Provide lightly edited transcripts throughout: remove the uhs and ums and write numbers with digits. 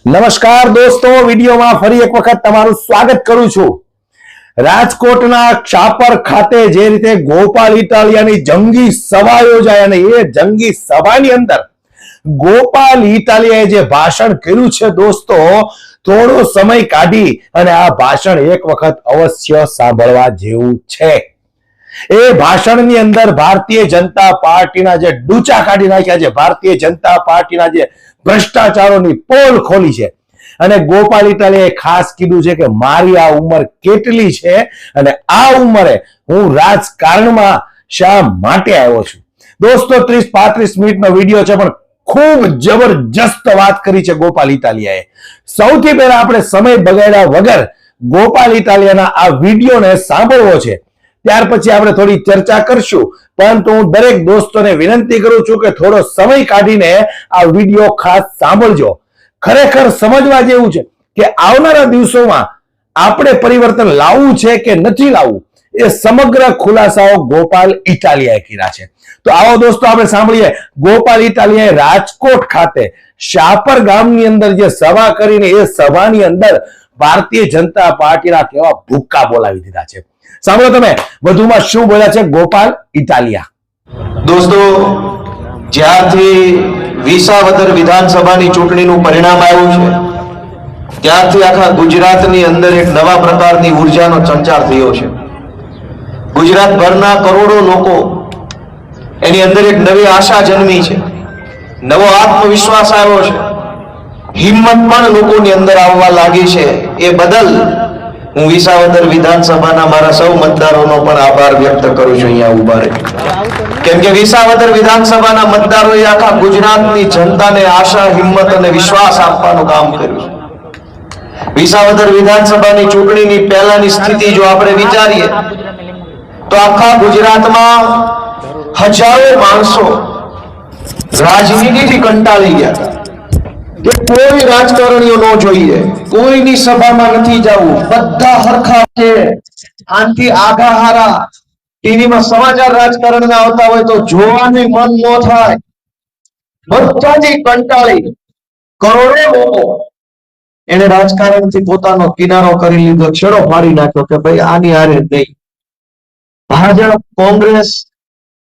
નમસ્કાર દોસ્તો, વિડીયોમાં ફરી એક વખત તમારું સ્વાગત કરું છું। રાજકોટના શાપર ખાતે જે રીતે ગોપાલ ઇટાલિયાની જંગી સભા યોજાઈ અને એ જંગી સભાની અંદર ગોપાલ ઇટાલિયાએ જે ભાષણ કર્યું છે દોસ્તો, થોડો સમય કાઢી અને આ ભાષણ એક વખત અવશ્ય સાંભળવા જેવું છે। એ ભાષણની અંદર ભારતીય જનતા પાર્ટીના જે ડૂચા કાઢી નાખ્યા છે, ભારતીય જનતા પાર્ટીના જે ભ્રષ્ટાચારોની પોલ ખોલી છે અને ગોપાલ ઇટાલિયાએ ખાસ કીધું છે કે મારી આ ઉંમર કેટલી છે અને આ ઉંમરે હું રાજકારણમાં શા માટે આવ્યો છું। દોસ્તો 30-35 મિનિટનો વિડીયો છે પણ ખૂબ જબરજસ્ત વાત કરી છે ગોપાલ ઇટાલિયાએ। સૌથી પહેલા આપણે સમય બગાડ્યા વગર ગોપાલ ઇટાલિયાના આ વિડીયોને સાંભળવો છે, ત્યાર પછી આપણે થોડી ચર્ચા કરશું। પરંતુ હું દરેક દોસ્તોને વિનંતી કરું છું કે થોડો સમય કાઢીને આ વિડીયો ખાસ સાંભળજો। ખરેખર સમજવા જેવું છે કે આવનારા દિવસોમાં આપણે પરિવર્તન લાવવું છે કે નથી લાવવું, એ સમગ્ર ખુલાસાઓ ગોપાલ ઇટાલિયાએ કર્યા છે। તો આવો દોસ્તો આપણે સાંભળીએ ગોપાલ ઇટાલિયાએ રાજકોટ ખાતે શાપર ગામની અંદર જે સભા કરીને એ સભાની અંદર ભારતીય જનતા પાર્ટીના કેવા ભૂક્કા બોલાવી દીધા છે। સાંભળો તમે વધુમાં શું બોલ્યા છે ગોપાલ ઇટાલિયા। દોસ્તો, જ્યારથી વિસાવદર વિધાનસભાની ચૂંટણીનું પરિણામ આવ્યું છે ત્યારથી આખા ગુજરાતની અંદર એક નવા પ્રકારની ઉર્જાનો સંચાર થયો છે। ગુજરાતભરના કરોડો લોકો એની અંદર એક નવી આશા જન્મી છે, નવો આત્મવિશ્વાસ આવ્યો છે, હિંમત પણ લોકોની અંદર આવવા લાગી છે। એ બદલ હું વિસાવદર વિધાનસભાના મારા સૌ મતદારોનો પણ આભાર વ્યક્ત કરું છું અહીંયા ઉભા રહી, કેમ કે વિસાવદર વિધાનસભાના મતદારોએ આખા ગુજરાતની જનતાને આશા, હિંમત અને વિશ્વાસ આપવાનું કામ કર્યું છે। વિસાવદર વિધાનસભાની ચૂંટણીની પહેલાની સ્થિતિ જો આપણે વિચારીએ તો આખા ગુજરાતમાં હજારો માણસો રાજનીતિથી કંટાળી ગયા કે કોઈ રાજકારણીઓ ન જોઈએ, કોઈની સભામાં નથી જવું, બધા હરખા છે, આનથી આગા હારા ટીવીમાં સમાચાર રાજકારણના આવતા હોય તો જોવાનું મન ન થાય, બધાથી કંટાળી કરોડો લોકો એને રાજકારણથી પોતાનો કિનારો કરી લીધો, છેડો ફાડી નાખ્યો કે ભાઈ આની હારે નહીં। ભાજપ, કોંગ્રેસ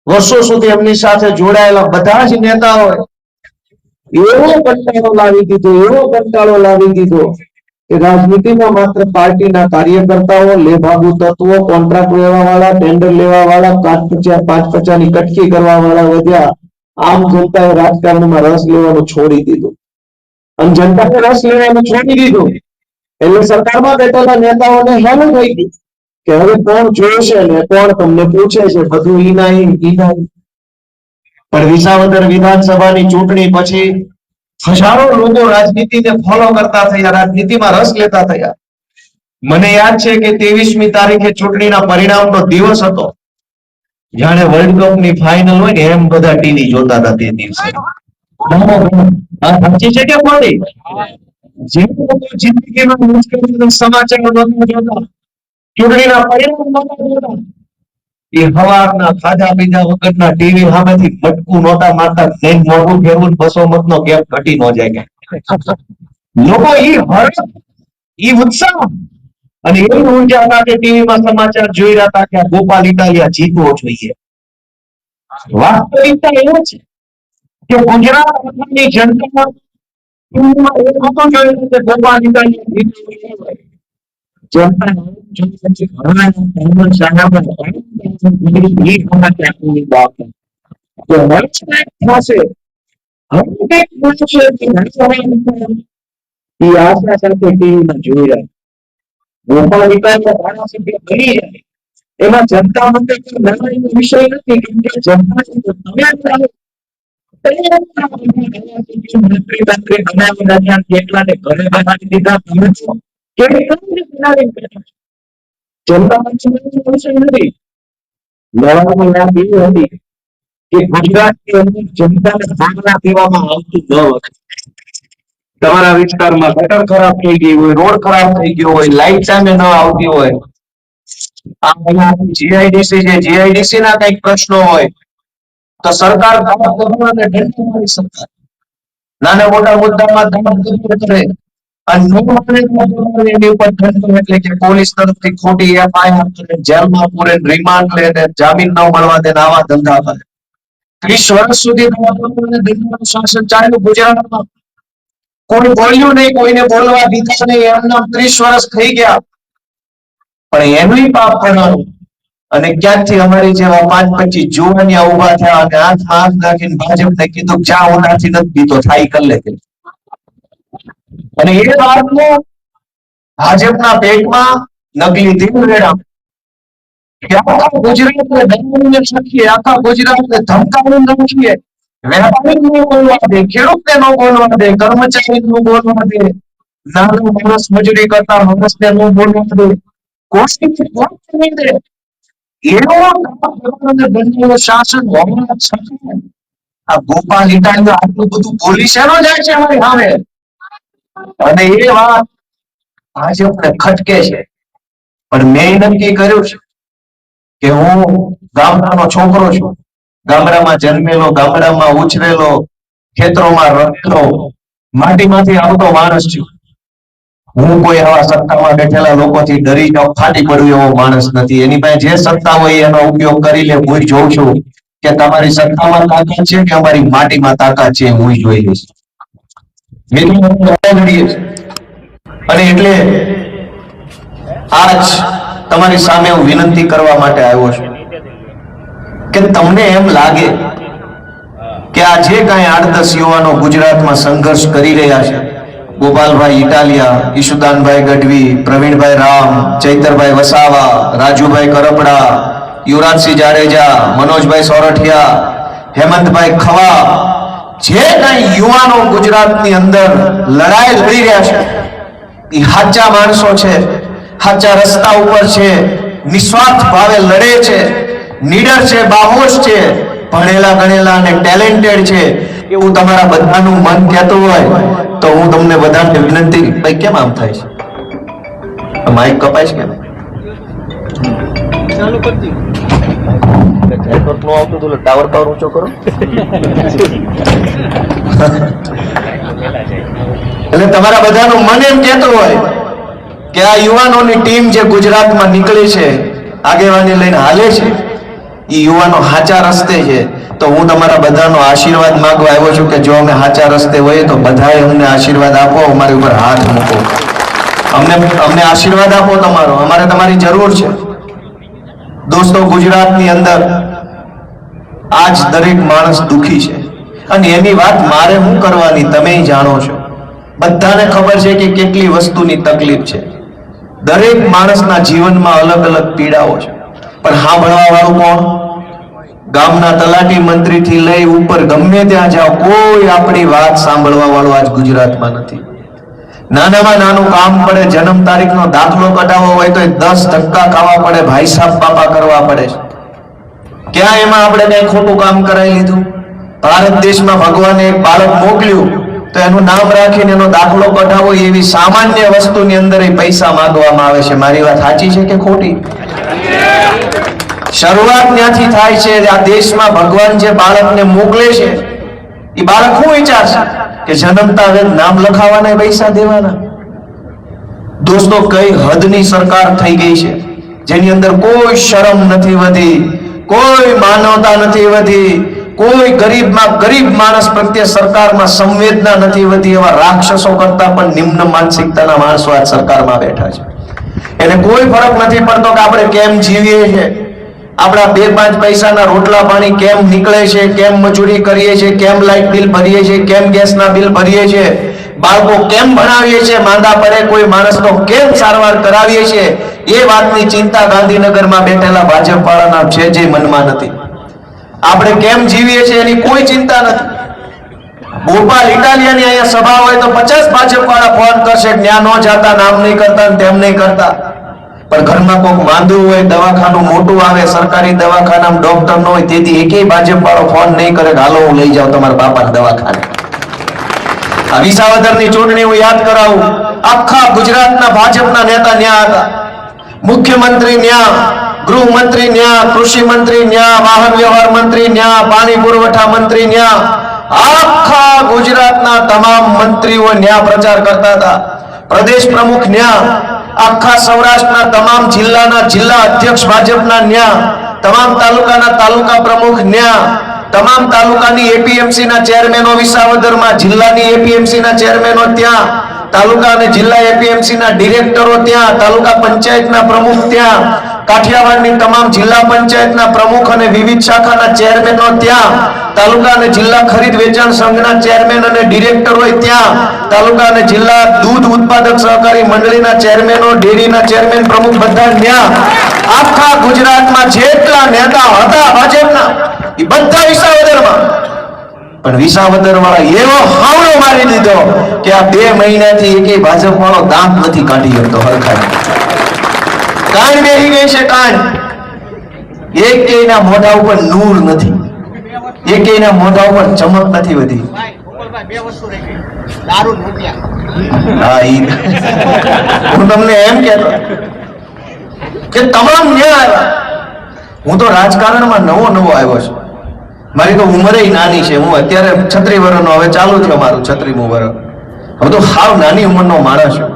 વર્ષો સુધી એમની સાથે જોડાયેલા બધા જ નેતાઓએ એવો કંટાળો લાવી દીધો કે રાજનીતિમાં માત્ર પાર્ટીના કાર્યકર્તાઓ, લેભાગુ તત્વો, કોન્ટ્રાક્ટ લેવા વાળા, ટેન્ડર લેવા વાળા, 5-50ની કટકી કરવા વાળા વધ્યા। આમ જનતાએ રાજકારણમાં રસ લેવાનું છોડી દીધું અને જનતાએ રસ લેવાનું છોડી દીધું એટલે સરકારમાં બેઠેલા નેતાઓને હેલું થઈ ગયું કે હવે કોણ જોશે ને કોણ તમને પૂછે છે, બધું ઈનાઈ। પણ વિસાવદર વિધાનસભાની ચૂંટણી પછી હજારો લોકો રાજનીતિને ફોલો કરતા થયા, રાજનીતિમાં રસ લેતા થયા। મને યાદ છે કે 23મી તારીખે ચૂંટણીના પરિણામનો દિવસ હતો, જાણે વર્લ્ડ કપની ફાઇનલ હોય ને એમ બધા ટીવી જોતા હતા તે દિવસે। સાચી છે કે ખોટી? જે લોકો જિંદગીમાં મુશ્કેલીના સમાચાર નહોતા જોતા, ચૂંટણીના પરિણામ નહોતા જોતા, એ હવારના ખાધા પીધા વગરના ટીવી સામેથી મટકું નહોતા મારતા, નહીં મોઢું ફેરવું 200 મતનો ગેપ ઘટી ન જાય। લોકો ઈ હર્ષ, ઈ ઉત્સાહ અને એવી ઉર્જા સાથે ટીવીમાં સમાચાર જોઈ રહ્યા હતા કે ગોપાલ ઇટાલિયા જીતવો જોઈએ। વાસ્તવિકતા એ છે કે ગુજરાતની જનતા ગોપાલ ઇટાલિયા જીતવો જોઈએ। જનતા ગોપાલ ઇટાલિયા એમાં જનતા માટે લડાઈનો વિષય નથી, કેમ કે જનતા કેટલાને ઘરે બનાવી દીધા, તમે જનતા વિષય નથી। લડાઈની વાત એવી હતી કે ગુજરાતની અંદર જનતાને ખાના પીવામાં આવતું ન હતું। તમારા વિસ્તારમાં ગટર ખરાબ થઈ ગઈ હોય, રોડ ખરાબ થઈ ગયો હોય, લાઈટ ટાઈમે ન આવતી હોય, જીઆઈડીસી છે, જીઆઈડીસી ના કઈક પ્રશ્નો હોય તો સરકાર નાના મોટા મુદ્દામાં કરે અને ન માને તો એની ઉપર દંડ એટલે કે પોલીસ તરફથી ખોટી FIR કરે, જેલમાં પૂરે, રિમાન્ડ લે ને જામીન ન મળવા દે ને આવા ધંધા કરે. 30 વર્ષ સુધી દંડનું શાસન ચાલ્યું ગુજરાતમાં. કોઈ બોલ્યું નહીં, કોઈને બોલવા દીધા નહીં, એમના 30 વર્ષ થઈ ગયા. પણ એનું પાપ કરવાનું. અને ક્યાંકથી અમારી જેવા 5-25 જુવાનિયા ઉભા થયા અને હાથમાં હાથ નાખીને ભાજપને કીધું ચા ઉનાથી નથી પીતો, થાય કરી લે. અને એ વાતનો ભાજપના પેટમાં નકલી દિલ રેડા કે આખા ગુજરાતને દબાવીને રાખીએ, આખા ગુજરાતને ધમકાવીને રાખીએ. વેપારીને ન બોલવા દે, ખેડૂતને ન બોલવા દે, કર્મચારીને ન બોલવા દે, નાનો માણસ મજૂરી કરતા માણસને ન બોલવા દે, કોશિશ નહીં દે. એવો શાસન હોવા છતાં આ ગોપાલ ઇટાલિયો આટલું બધું બોલી શેનો જાય છે અમારી સામે? અને એ વાત ભાજપને ખટકે છે. પણ મેં નક્કી કર્યું છે કે હું ગામડાનો છોકરો છું, ગામડામાં જન્મેલો, ગામડામાં ઉછરેલો, ખેતરોમાં રહેલો, માટીમાંથી આવતો માણસ છું. હું કોઈ આવા સત્તામાં બેઠેલા લોકોથી ડરી જાઉં, ફાટી પડું એવો માણસ નથી. એની પાસે જે સત્તા હોય એનો ઉપયોગ કરી લે. હું જોઉં છું કે તમારી સત્તામાં તાકાત છે કે અમારી માટીમાં તાકાત છે, હું જોઈ લઈશ. અને એટલે આજ તમારી સામે હું વિનંતી કરવા માટે આવ્યો છું કે તમને એમ લાગે કે આ જે કાંઈ 8-10 યુવાનો ગુજરાતમાં સંઘર્ષ કરી રહ્યા છે, ગોપાલભાઈ ઇટાલિયા, ઈશુદાનભાઈ ગઢવી, પ્રવીણભાઈ રામ, ચૈતરભાઈ વસાવા, રાજુભાઈ કરપડા, યુવરાજસિંહ જાડેજા, મનોજભાઈ સોરઠિયા, હેમંતભાઈ ખવા, જે કાંઈ યુવાનો ગુજરાતની અંદર લડાઈ લડી રહ્યા છે એ સાચા માણસો છે, સાચા રસ્તા ઉપર છે, નિસ્વાર્થ ભાવે લડે છે, નીડર છે, બાહોશ છે, ભણેલા ગણેલા અને ટેલેન્ટેડ છે એવું તમારા બધાનું મન કહેતું હોય તો હું તમને બધાને વિનંતી, ભાઈ કેમ આમ થાય છે? માઇક કપાય છે કેમ? ચાલુ કરી નેટવર્ક નો આવતું તો ટાવર ઊંચો કરો. એટલે તમારા બધાનું મન એમ કહેતું હોય કે આ યુવાનોની ટીમ જે ગુજરાતમાં નીકળી છે, આગેવાની લઈને હાલે છે, એ યુવાનો સાચા રસ્તે છે. તો હું તમારા બધાનો આશીર્વાદ માંગવા આવ્યો છું કે જો અમે સાચા રસ્તે હોઈએ તો બધાએ અમને આશીર્વાદ આપો, અમારી ઉપર હાથ મૂકો, અમને આશીર્વાદ આપો તમારો, અમારે તમારી જરૂર છે. દોસ્તો, ગુજરાતની અંદર આજ દરેક માણસ દુખી છે અને એની વાત મારે શું કરવાની, તમે જાણો છો. બધાને ખબર છે કે કેટલી વસ્તુની તકલીફ છે. દરેક માણસના જીવનમાં અલગ અલગ પીડાઓ છે. પણ સાંભળવા વાળું કોણ? ગામના તલાટી મંત્રી થી લઈ ઉપર ગમે ત્યાં જાઓ, કોઈ આપણી વાત સાંભળવા વાળું આજ ગુજરાતમાં નથી. નાનામાં નાનું કામ પડે, જન્મ તારીખનો દાખલો કઢાવવો હોય તો 10 ધક્કા ખાવા પડે, ભાઈ સાહેબ બાપા કરવા પડે. ક્યાં એમાં આપણે કઈ ખોટું કામ કરાવી લીધું? ભારત દેશમાં ભગવાને એક બાળક મોકલ્યું તો એનું નામ રાખીને એનો દાખલો કઢાવો એવી સામાન્ય વસ્તુની અંદર પૈસા માંગવામાં આવે છે. મારી વાત સાચી છે કે ખોટી? શરૂઆત ત્યાંથી થાય છે. આ દેશમાં ભગવાન જે બાળકને મોકલે છે એ બાળક શું વિચારશે કે જન્મતા હવે નામ લખાવાના, પૈસા દેવાના? દોસ્તો, કઈ હદની સરકાર થઈ ગઈ છે જેની અંદર કોઈ શરમ નથી વધી, કોઈ માનવતા નથી વધી, કોઈ ગરીબમાં ગરીબ માણસ પ્રત્યે સરકારમાં સંવેદના નથી વધી. એવા રાક્ષસો કરતા પણ નિમ્ન માનસિકતાના માણસો આ સરકારમાં બેઠા છે. એને કોઈ ફરક નથી પડતો કે આપણે કેમ જીવીએ છીએ, આપણા 2-5 પૈસાના રોટલા પાણી કેમ નીકળે છે, કેમ મજૂરી કરીએ છીએ, કેમ લાઇટ બિલ ભરીએ છીએ, કેમ ગેસના બિલ ભરીએ છીએ, બાળકો કેમ ભણાવીએ છીએ, માંદા પડે કોઈ માણસનો કેમ સારવાર કરાવીએ છીએ, એ વાતની ચિંતા ગાંધીનગરમાં બેઠેલા ભાજપ વાળાના છે જે મનમાં નથી. આપણે કેમ જીવીએ છીએ એની કોઈ ચિંતા નથી. ગોપાલ ઇટાલિયાની અહીંયા સભા હોય તો 50 ભાજપ વાળા ફોન કરશે, ત્યાં ન જાતા, નામ નહીં કરતા, તેમ નહીં કરતા. પણ ઘરમાં કોઈક માંદું હોય, દવાખાનું મોટું આવે, સરકારી દવાખાનામાં ડોક્ટર ન હોય, તેથી એકેય ભાજપ વાળો ફોન નહીં કરે કે હાલો હું લઈ જાઉં તમારા બાપાને દવાખાને. આ વિસાવદરની ચૂંટણી હું યાદ કરાવું, આખા ગુજરાતના ભાજપના નેતા ન્યા હતા. મુખ્યમંત્રી ન્યા, ગૃહમંત્રી ન્યા, કૃષિ મંત્રી ન્યા, વાહન વ્યવહાર મંત્રી ન્યા, પાણી પુરવઠા મંત્રી ન્યા, આખા ગુજરાતના તમામ મંત્રીઓ ન્યા પ્રચાર કરતા હતા. પ્રદેશ પ્રમુખ ન્યા, આખા સૌરાષ્ટ્રના તમામ જિલ્લાના જિલ્લા અધ્યક્ષ ભાજપના ન્યા, તમામ તાલુકાના તાલુકા પ્રમુખ ન્યા, તમામ તાલુકાની એપીએમસી ના ચેરમેનો વિસાવદરમાં, જિલ્લાની એપીએમસી ના ચેરમેનો ત્યાં, તાલુકા અને જિલ્લા એપીએમસી ના ડિરેક્ટરો ત્યાં, તાલુકા પંચાયતના પ્રમુખ ત્યાં, કાઠિયાવાડની તમામ જિલ્લા પંચાયતના પ્રમુખ અને વિવિધ શાખાના ચેરમેનો ત્યાં, તાલુકા અને જિલ્લા ખરીદ વેચાણ સંઘના ચેરમેન અને ડિરેક્ટરો ત્યાં, તાલુકા અને જિલ્લા દૂધ ઉત્પાદક સહકારી મંડળીના ચેરમેનો, ડેરીના ચેરમેન પ્રમુખ બધા ત્યાં, આખા ગુજરાતમાં જેટલા નેતા હતા ભાજપના એ બધા વિસાવદરમાં. પણ વિસાવદર વાળા એવો હાવડો મારી દીધો કે આ 2 મહિનાથી એકેય ભાજપ વાળો દાંત નથી કાઢી શકતો હરખાઈ. કાન બેહી ગઈ છે કાન. એકેયના મોઢા ઉપર નૂર નથી, એકેયના મોઢા ઉપર ચમક નથી વધી. હા, હું તમને એમ કહેતો કે તમામ ન્યાય આવ્યા. હું તો રાજકારણમાં નવો આવ્યો છું. મારી તો ઉંમરે નાની છે. હું અત્યારે 36 વર્ષનો, હવે ચાલુ થયો મારું 36મું વર્ષ. હું તો હાવ નાની ઉંમરનો માણસ છું.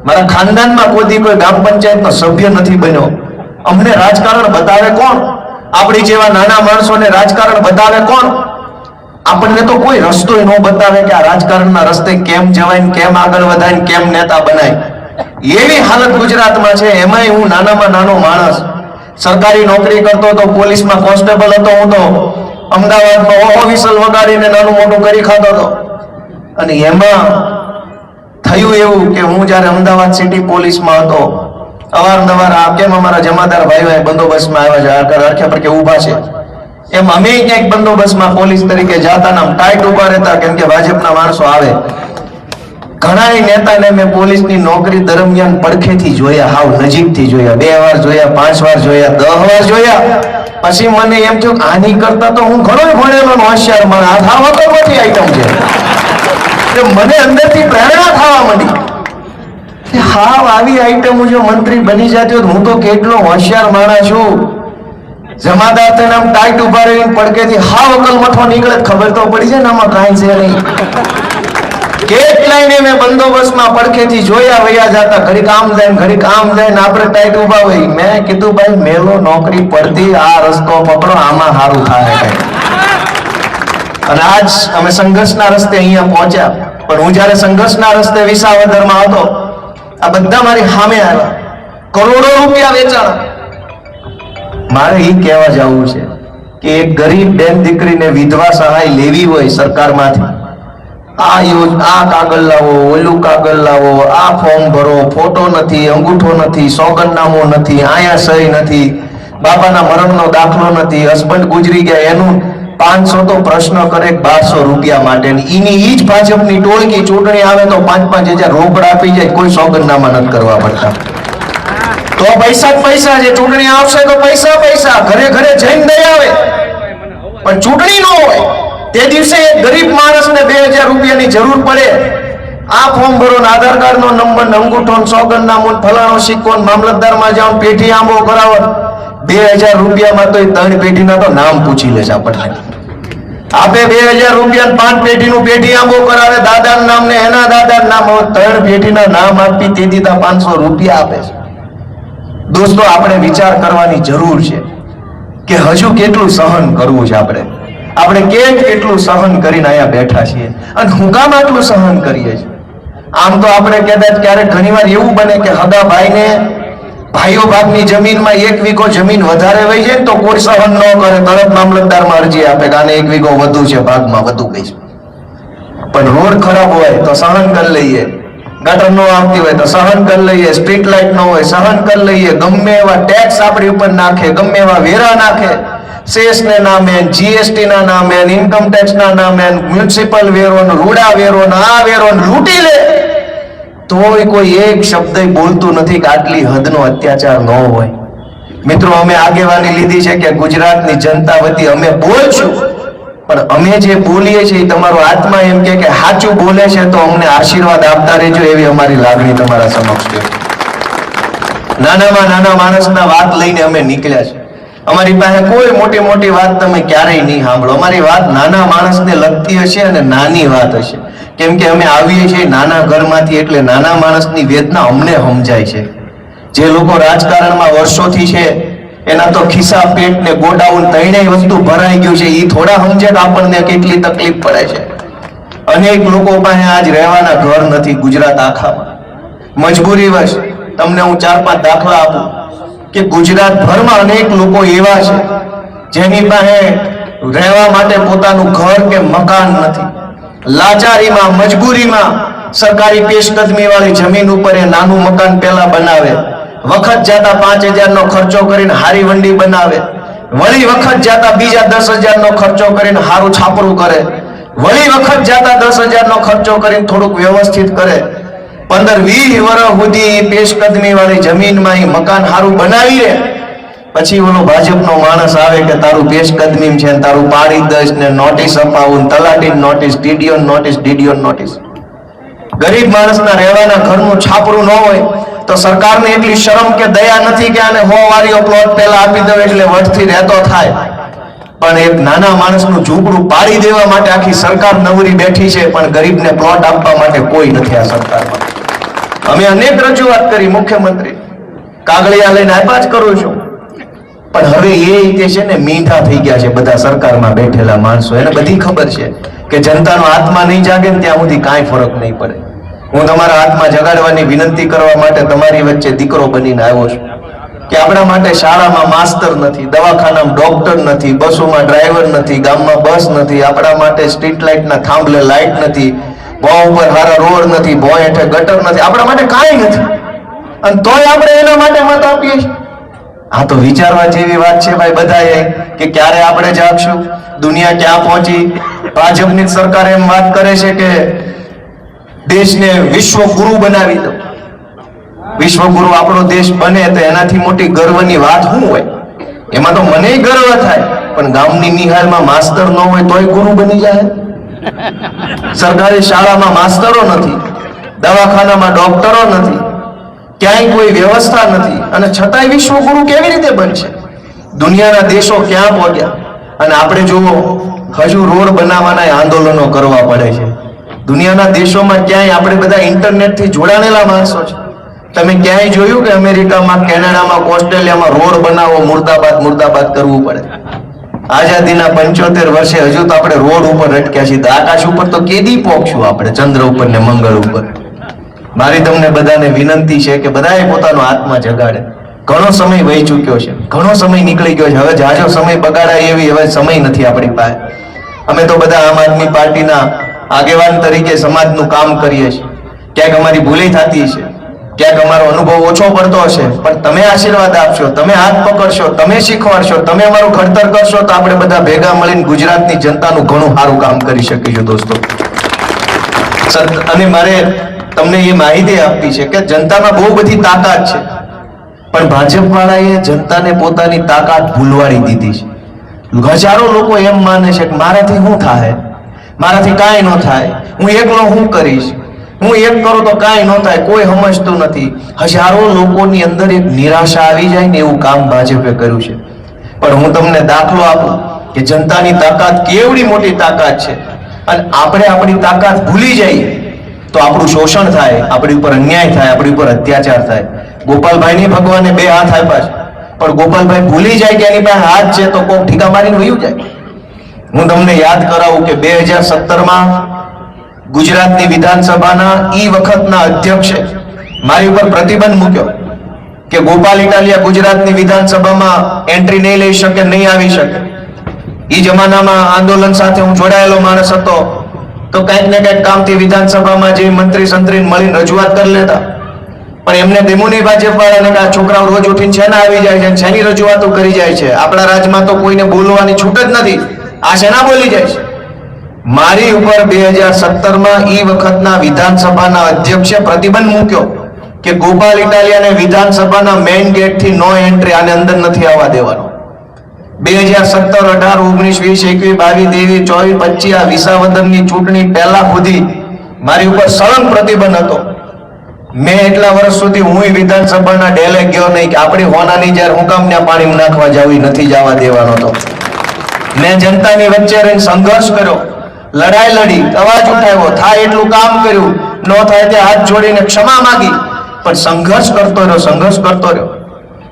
મારા ખાનદાનમાં કોઈ ગ્રામ પંચાયતનો સભ્ય નથી બન્યો. અમને રાજકારણ બતાવે કોણ? આપણી જેવા નાના માણસોને રાજકારણ બતાવે કોણ? આપણને તો કોઈ રસ્તો ન બતાવે કે આ રાજકારણના રસ્તે કેમ જવાય, કેમ આગળ વધાય, કેમ નેતા બનાય. એવી હાલત ગુજરાતમાં છે. એમાંય હું નાનામાં નાનો માણસ, સરકારી નોકરી કરતો તો, પોલીસમાં કોન્સ્ટેબલ હતો. હું તો અમદાવાદમાં વિસલ વગાડીને નાનું મોટું કરી ખાતો હતો. અને એમાં થયું એવું કે હું જયારે અમદાવાદ સિટી પોલીસમાં હતો, અવારનવાર આ કેમ અમારા જમાદાર ભાઈઓ બંદોબસ્તમાં આવ્યા છે, અરખે પરખે ઊભા છે, એમ અમે ક્યાંક બંદોબસ્તમાં પોલીસ તરીકે જાતા ના ટાઈટ ઉભા રહેતા, કેમ કે ભાજપના માણસો આવે. ઘણા નેતાને મેં પોલીસની નોકરી દરમિયાન પડખેથી જોયા, હાવ નજીકથી જોયા, 2 વાર જોયા, 5 વાર જોયા, 10 વાર જોયા. પછી મને એમ થયું આની કરતા તો હું ઘણો ભણેલો હોશિયાર માણસ, આ વખતની આઈટમ છે. મને અંદરથી પ્રેરણા થવા માંડી કે હાવ આવી આઈટમ જો મંત્રી બની જતી હોત, હું તો કેટલો હોશિયાર માણસ છું. જમાદાર થઈને આમ ટાઈટ ઉભા રહીને પડકેથી હાવ અકલ મઠો નીકળે, ખબર તો પડી જાય ને આમાં કાંઈ છે નહીં. કેટલાયને મેં બંદોબસ્તમાં પડખેથી જોયા, વયા જતા, ઘડીક આમ જાય ને ઘડીક આમ જાય ને આપણે ટાઈટ ઉભા હોય. મેં કીધું ભાઈ મેલો નોકરી પડતી, આ રસ્તો પકડો, આમાં સારું થાય. અને આજ અમે સંઘર્ષના રસ્તે અહીંયા પહોંચ્યા. પણ હું જયારે સંઘર્ષના રસ્તે વિસાવદરમાં હતો, આ બધા મારી સામે આવ્યા, કરોડો રૂપિયા વેચાણ. મારે એ કહેવા જવું છે કે એક ગરીબ બેન દીકરીને વિધવા સહાય લેવી હોય સરકારમાંથી, આ કાગળ લાવો, ઓલું કાગળ લાવો, આ ફોર્મ ભરો, ફોટો નથી, અંગૂઠો નથી, સોગંદનામું નથી, આયા સહી નથી, બાપાના મરણનો દાખલો નથી, હસબન્ડ ગુજરી ગયા, એનું 500 તો પ્રશ્ન કરે 1200 રૂપિયા માટે. એની ઈ જ ભાજપની ટોળકી ચૂંટણી આવે તો 5-5 હજાર રોકડા આપી જાય, કોઈ સોગંદનામા નથી કરવા પડતા. તો પૈસા જ પૈસા છે. ચૂંટણી આવશે તો પૈસા પૈસા, ઘરે ઘરે જઈને દઈ આવે. પણ ચૂંટણી ન હોય તે દિવસે એક ગરીબ માણસને 2000 રૂપિયાની જરૂર પડે. આ ફોર્મ ભરો, આધાર કાર્ડ નો નંબર, અંગૂઠો, સોગંદનામું, ફલાણો સિક્કો, મામલતદારમાં જાઓ, પેઢી આંબો કરાવો. 2000 રૂપિયામાં તો 3 પેઢીના તો નામ પૂછી લે છે આપણને. આપે 2000 રૂપિયા 5 પેઢીનું પેઢી આંબો કરાવે, દાદાનું નામ ને એના દાદાનું નામ, 3 પેઢીના નામ આપી તે દીધા 500 રૂપિયા આપે છે. દોસ્તો, આપણે વિચાર કરવાની જરૂર છે કે હજુ કેટલું સહન કરવું છે. આપણે કેટલું સહન કરીને અહીંયા બેઠા છીએ, અને હું કામ આટલું સહન કરીએ છીએ. આમ તો આપણે કદાચ ક્યારેક ઘણીવાર એવું બને કે હગા ભાઈને ભાઈઓ ભાગની જમીનમાં 1 વીઘો જમીન વધારે વહી જાય તો કોઈ સહન ન કરે, તરત મામલતદારમાં અરજી આપે કે આને 1 વીઘો વધુ છે, ભાગમાં વધુ ગઈ છે. પણ રોડ ખરાબ હોય તો સહન કરી લઈએ, ગટર ન આવતી હોય તો સહન કરી લઈએ, સ્ટ્રીટ લાઇટ ન હોય સહન કરી લઈએ, ગમે એવા ટેક્સ આપણી ઉપર નાખે, ગમે એવા વેરા નાખે, સેસ ને નામે, જીએસટી ના નામે, ઇન્કમ ટેક્સ ના નામે, મ્યુનિસિપલ વેરો, રૂડા વેરો, આ વેરો લૂંટી લે, તોય કોઈ એક શબ્દ બોલતું નથી કે આટલી હદનો અત્યાચાર ન હોય. મિત્રો, અમે આગેવાની લીધી છે કે ગુજરાતની જનતા વતી અમે બોલશું, પણ અમે જે બોલીએ છીએ તમારો આત્મા એમ કે સાચું બોલે છે તો અમને આશીર્વાદ આપતા રહેજો, એવી અમારી લાગણી તમારા સમક્ષ છે. નાનામાં નાના માણસના વાત લઈને અમે નીકળ્યા છે. અમારી પાસે કોઈ મોટી મોટી વાત તમે ક્યારેય નહીં સાંભળો. અમારી વાત નાના માણસને લગતી હશે અને નાની વાત હશે, કેમ કે અમે આવીએ છીએ નાના ઘરમાંથી, એટલે નાના માણસની વેદના અમને સમજાય છે. જે લોકો રાજકારણમાં વર્ષોથી છે એના તો ખિસ્સા, પેટ ને ગોડાઉન ત્રણેય વસ્તુ ભરાઈ ગયું છે. એ થોડા સમજે કે આપણને કેટલી તકલીફ પડે છે. અનેક લોકો પાસે આજ રહેવાના ઘર નથી ગુજરાત આખામાં. મજબૂરીવશ તમને હું 4-5 દાખલા આપું કે ગુજરાત ભરમાં અનેક લોકો એવા છે જેની પાસે રહેવા માટે પોતાનું ઘર કે મકાન નથી. લાચારીમાં, મજબૂરીમાં સરકારી પેશકદમી વાળી જમીન ઉપર એ નાનું મકાન પેલા બનાવે, વખત જાતા 5,000 નો ખર્ચો કરીને હારી વંડી બનાવે, વળી વખત જાતા બીજા 10,000 નો ખર્ચો કરીને હારું છાપરું કરે, વળી વખત જાતા 10,000 નો ખર્ચો કરીને થોડુંક વ્યવસ્થિત કરે. 15-20 વર્ષ સુધી પેશકદમી વાળી જમીનમાં એ મકાન હારું બનાવી લે. પછી ઓલો ભાજપનો માણસ આવે કે તારું પેશકદમી છે ને તારું પાડી દઈશ ને નોટિસ અપાવું, તલાટી notice, TDO notice, DDO notice. ગરીબ માણસના રહેવાના ઘરનું છાપરું ન હોય તો સરકારને એટલી શરમ કે દયા નથી કે આને 100 વારીઓ પ્લોટ પહેલા આપી દો એટલે વટથી રહેતો થાય. પણ એક નાના માણસનું ઝૂંપડું પાડી દેવા માટે આખી સરકાર નવરી બેઠી છે, પણ ગરીબને પ્લોટ આપવા માટે કોઈ નથી આ સરકારમાં. અમે અનેક રજૂઆત કરી મુખ્યમંત્રી, કાગળિયા લઈને આપ્યા જ કરું છું, પણ હવે એ રીતે છે ને મીંઠા થઈ ગયા છે બધા સરકારમાં બેઠેલા માણસો. એને બધી ખબર છે કે જનતાનો આત્મા નહીં જાગે ને ત્યાં સુધી કાંઈ ફરક નહીં પડે. હું તમારા આત્મા જગાડવાની વિનંતી કરવા માટે તમારી વચ્ચે દીકરો બનીને આવ્યો છું કે આપણા માટે શાળામાં માસ્તર નથી, દવાખાનામાં ડોક્ટર નથી, બસોમાં ડ્રાઈવર નથી, ગામમાં બસ નથી, આપણા માટે સ્ટ્રીટ લાઇટના થાંભલે લાઇટ નથી, ભોં ઉપર સારા રોડ નથી, ભોં હેઠે ગટર નથી, આપણા માટે કાંઈ નથી, અને તોય આપણે એના માટે મત આપીએ છીએ. આ તો વિચારવા જેવી વાત છે ભાઈ બધાએ કે ક્યારે આપણે જાગશું, દુનિયા ક્યાં પહોંચી. ભાજપની સરકાર એમ વાત કરે છે કે દેશને વિશ્વ ગુરુ બનાવી દો. વિશ્વગુરુ આપણો દેશ બને તો એનાથી મોટી ગર્વની વાત શું હોય? એમાં તો મને ગર્વ થાય, પણ ગામની નિહાળમાં માસ્તર ન હોય તોય ગુરુ બની જાય. સરકારી શાળામાં માસ્તરો નથી, દવાખાનામાં ડોક્ટરો નથી, ક્યાંય કોઈ વ્યવસ્થા નથી, અને છતાંય વિશ્વગુરુ કેવી રીતે બનશે? દુનિયાના દેશો ક્યાં પહોંચ્યા, અને આપણે જુઓ હજુ રોડ બનાવવાના આંદોલનો કરવા પડે છે. દુનિયાના દેશોમાં ક્યાંય આપણે બધા ઇન્ટરનેટથી જોડાણેલા માણસો છે. તમે ક્યાંય જોયું કે અમેરિકામાં, કેનેડામાં, ઓસ્ટ્રેલિયામાં રોડ બનાવો, મુર્દાબાદ મુર્દાબાદ કરવું પડે? આઝાદીના 75 વર્ષે હજુ તો આપણે રોડ ઉપર અટક્યા છીએ. આકાશ ઉપર તો કેદી પહોંચશું આપણે, ચંદ્ર ઉપર ને મંગળ ઉપર? મારી તમને બધાને વિનંતી છે કે બધાએ પોતાનો આત્મા જગાડે. ઘણો સમય વહી ચૂક્યો છે, ઘણો સમય નીકળી ગયો છે, હવે જાજો સમય બગાડાય એવી હવે સમય નથી આપણી પાસે. અમે તો બધા આમ આદમી પાર્ટીના આગેવાન તરીકે સમાજનું કામ કરીએ છીએ. ક્યાંક અમારી ભૂલી થતી છે, ક્યાંક અમારો અનુભવ ઓછો પડતો હશે, પણ તમે આશીર્વાદ આપશો, તમે હાથ પકડશો, તમે શીખવાડશો, તમે અમારું ઘડતર કરશો તો આપણે બધા ભેગા મળીને ગુજરાતની જનતાનું ઘણું સારું કામ કરી શકીશું દોસ્તો. અને મારે તમને એ માહિતી આપવી છે કે જનતામાં બહુ બધી તાકાત છે, પણ ભાજપ વાળાએ જનતાને પોતાની તાકાત ભૂલવાડી દીધી છે. હજારો લોકો એમ માને છે કે મારાથી શું થાય, મારાથી કાંઈ ન થાય, હું એકલો શું કરીશ, હું એક કરું તો કાંઈ ન થાય, કોઈ સમજતું નથી. હજારો લોકોની અંદર એક નિરાશા આવી જાય ને એવું કામ ભાજપે કર્યું છે. પણ હું તમને દાખલો આપું કે જનતાની તાકાત કેવડી મોટી તાકાત છે, અને આપણે આપણી તાકાત ભૂલી જઈએ તો આપણું શોષણ થાય, આપણી ઉપર અન્યાય થાય, આપણી ઉપર અત્યાચાર થાય. ગોપાલભાઈની ભગવાને 2 હાથ આપ્યા છે, પણ ગોપાલભાઈ ભૂલી જાય કે એની પાસે હાથ છે તો કોક ઠીકા મારીને વયું જાય. હું તમને યાદ કરાવું કે 2017માં ગુજરાતની વિધાનસભાના ઈ વખતના અધ્યક્ષે મારી ઉપર પ્રતિબંધ મૂક્યો કે ગોપાલ ઇટાલિયા ગુજરાતની વિધાનસભામાં એન્ટ્રી નહીં લઈ શકે, નહીં આવી શકે. ઈ જમાનામાં આંદોલન સાથે હું જોડાયેલો માણસ હતો, તો કંઈક ને કંઈક કામથી વિધાનસભામાં જે મંત્રી સંત્રીને મળીને રજૂઆત કરી લેતા. પણ એમને દેમુની ભાજપ વાળાને કે આ છોકરાઓ રોજ ઉઠીને શેના આવી જાય છે, શેની રજૂઆતો કરી જાય છે, આપણા રાજ્યમાં તો કોઈને બોલવાની છૂટ જ નથી, આ શેના બોલી જાય છે? મારી ઉપર 2017માં ઈ વખતના વિધાનસભાના અધ્યક્ષે પ્રતિબંધ મૂક્યો કે ગોપાલ ઇટાલિયાને વિધાનસભાના મેઇન ગેટ થી નો એન્ટ્રી, આને અંદર નથી આવવા દેવાનો. 2017, 18, 19, 20, 21, 22, 23, 24, 25 આ વિસાવદરની ચૂંટણી પહેલા સુધી મારી ઉપર સળંગ પ્રતિબંધ હતો. મેં એટલા વર્ષ સુધી હું વિધાનસભાના ડેલે ગયો નહીં કે આપણી હોનાની જ્યારે હું કામ ત્યાં પાણી નાખવા જાવી નથી જવા દેવાનો તો મેં જનતાની વચ્ચે રહીને સંઘર્ષ કર્યો, લડાઈ લડી, અવાજ ઉઠાવ્યો, થાય એટલું કામ કર્યું, ન થાય તે હાથ જોડીને ક્ષમા માંગી, પણ સંઘર્ષ કરતો રહ્યો.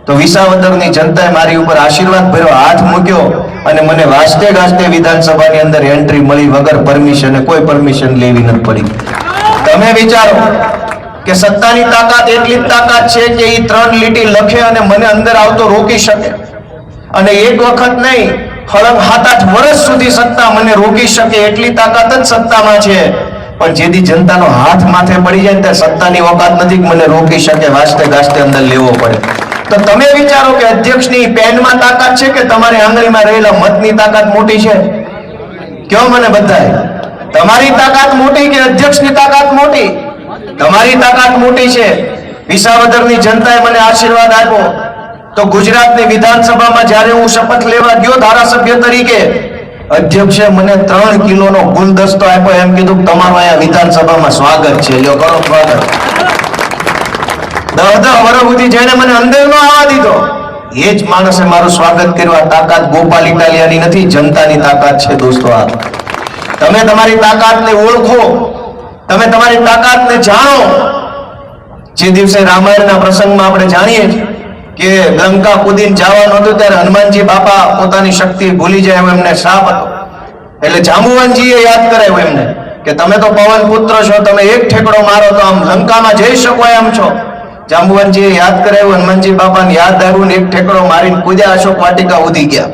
તો વિસાવદરની જનતાએ મારી ઉપર આશીર્વાદ ભર્યો, હાથ મૂક્યો અને મને વાસ્તે ગાસ્તે વિધાનસભાની અંદર એન્ટ્રી મળી વગર પરમિશન, કોઈ પરમિશન લેવી નથી પડી. તમે વિચારો કે સત્તાની તાકાત એટલી જ તાકાત છે કે એ 3 લીટી લખે અને મને અંદર આવતો રોકી શકે. અને એક વખત નહીં, હળંગ 7-8 વર્ષ સુધી સત્તા મને રોકી શકે એટલી તાકાત જ સત્તામાં છે. પણ જેથી જનતાનો હાથ માથે પડી જાય ત્યારે સત્તાની ઓકાત નથી કે મને રોકી શકે, વાસ્તે ગાસ્તે અંદર લેવો પડે. તો તમે વિચારો કે અધ્યક્ષની પેનમાં તાકાત છે કે તમારી આંગળીમાં રહેલા મતની તાકાત મોટી છે? કયો મને બધાય, તમારી તાકાત મોટી કે અધ્યક્ષની તાકાત મોટી? તમારી તાકાત મોટી છે. વિસાવદરની જનતાએ મને આશીર્વાદ આપ્યો. તો ગુજરાતની વિધાનસભામાં જ્યારે હું શપથ લેવા ગયો ધારાસભ્ય તરીકે, અધ્યક્ષે મને 3 કિલોનો ગુલદસ્તો આપ્યો, એમ કીધું તમારું અહીંયા વિધાનસભામાં સ્વાગત છે, લ્યો કરો સ્વાગત. 10 વર્ષ સુધી જેને મને અંદર ન આવવા દીધો એ જ માણસે મારું સ્વાગત કર્યું. આ તાકાત ગોપાલ ઇટાલિયાની નથી, જનતાની તાકાત છે દોસ્તો. આ તમે તમારી તાકાતને ઓળખો, તમે તમારી તાકાતને જાણો. જે દિવસે રામાયણના પ્રસંગમાં આપણે જાણીએ કે લંકા કૂદીને જવાનું હતું ત્યારે હનુમાનજી બાપા પોતાની શક્તિ ભૂલી જાય એવો એમને શ્રાપ હતો. એટલે જાંબુવનજીએ યાદ કરાવ્યું એમને કે તમે તો પવન પુત્ર છો, તમે એક ઠેકડો મારો તો આમ લંકામાં જઈ શકો એમ છો. જાંબુવનજીએ યાદ કરાવ્યું, હનુમાનજી બાપાને યાદ આવ્યું ને એક ઠેકડો મારીને કૂદ્યા, અશોક વાટિકા ઉધી ગયા.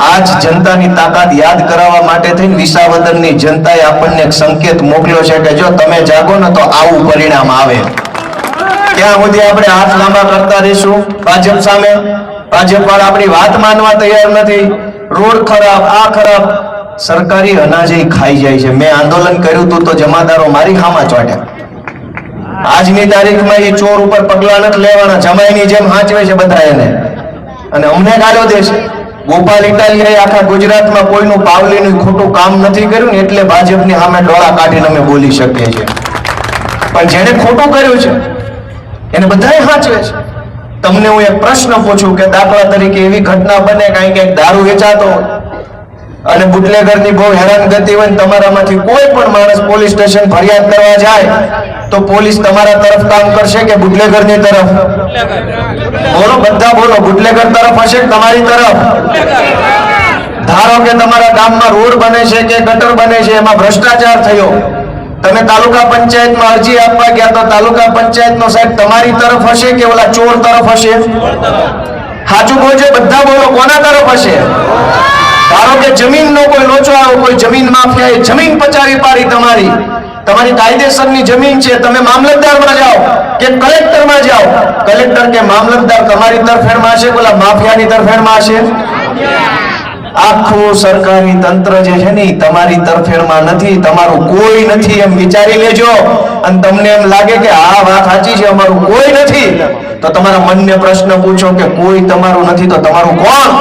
આજ જનતાની તાકાત યાદ કરાવવા માટે થઈને વિસાવદરની જનતાએ આપણને એક સંકેત મોકલ્યો છે કે જો તમે જાગો ને તો આવું પરિણામ આવે. ત્યાં સુધી આપણે હાથ લાંબા કરતા રહીશું ભાજપ સામે. ભાજપ વાળા આપણી વાત માનવા તૈયાર નથી. રોડ ખરાબ, આ ખરાબ, સરકારી અનાજે ખાઈ જાય છે. મેં આંદોલન કર્યું હતું તો જમાદારો મારી ખામાં ચોટ્યા. આજની તારીખમાં એ ચોર ઉપર પગલા નથી લેવાના, જમાઈની જેમ હાંચવે છે બધા એને, અને અમને ગાળો દે છે. ગોપાલ ઇટાલિયાએ આખા ગુજરાતમાં કોઈનું પાવલીનું ખોટું કામ નથી કર્યું ને એટલે ભાજપની સામે ડોળા કાઢીને અમે બોલી શકીએ છીએ. પણ જેને ખોટું કર્યું છે એને બધાએ હાંચવે છે. તમને હું એક પ્રશ્ન પૂછું કે દાખલા તરીકે એવી ઘટના બને કંઈક દારૂ વેચાતો અને બુટલેગરની બહુ હેરાનગતિ હોય ને તમારામાંથી કોઈ પણ માણસ પોલીસ સ્ટેશન ફરિયાદ કરવા જાય તો પોલીસ તમારા તરફ કામ કરશે કે બુટલેગરની તરફ? બોલો, બધા બોલો. બુટલેગર તરફ હશે કે તમારી તરફ? ધારો કે તમારા ગામમાં રોડ બને છે કે ગટર બને છે, એમાં ભ્રષ્ટાચાર થયો, તમે તાલુકા પંચાયતમાં અરજી આપવા ગયા તો તાલુકા પંચાયતનો સાહેબ તમારી તરફ હશે કે ઓલા ચોર તરફ હશે? સાચું બોલજો, બધા બોલો, કોના તરફ હશે? ધારો કે જમીનનો કોઈ લોચો આવ્યો, કોઈ જમીન માફિયાએ જમીન પચાવી પાડી, તમારી કાયદેસરની જમીન છે, તમે મામલતદારમાં જાઓ કે કલેક્ટરમાં જાઓ, કલેક્ટર કે મામલતદાર તમારી તરફેણમાં હશે કે ઓલા માફિયાની તરફેણમાં હશે? આખું સરકારી તંત્ર જે છે ને તમારી તરફેણમાં નથી, તમારું કોઈ નથી એમ વિચારી લેજો. અને તમને એમ લાગે કે આ વાત સાચી છે, અમારું કોઈ નથી, તો તમારા મનને પ્રશ્ન પૂછો કે કોઈ તમારું નથી તો તમારું કોણ?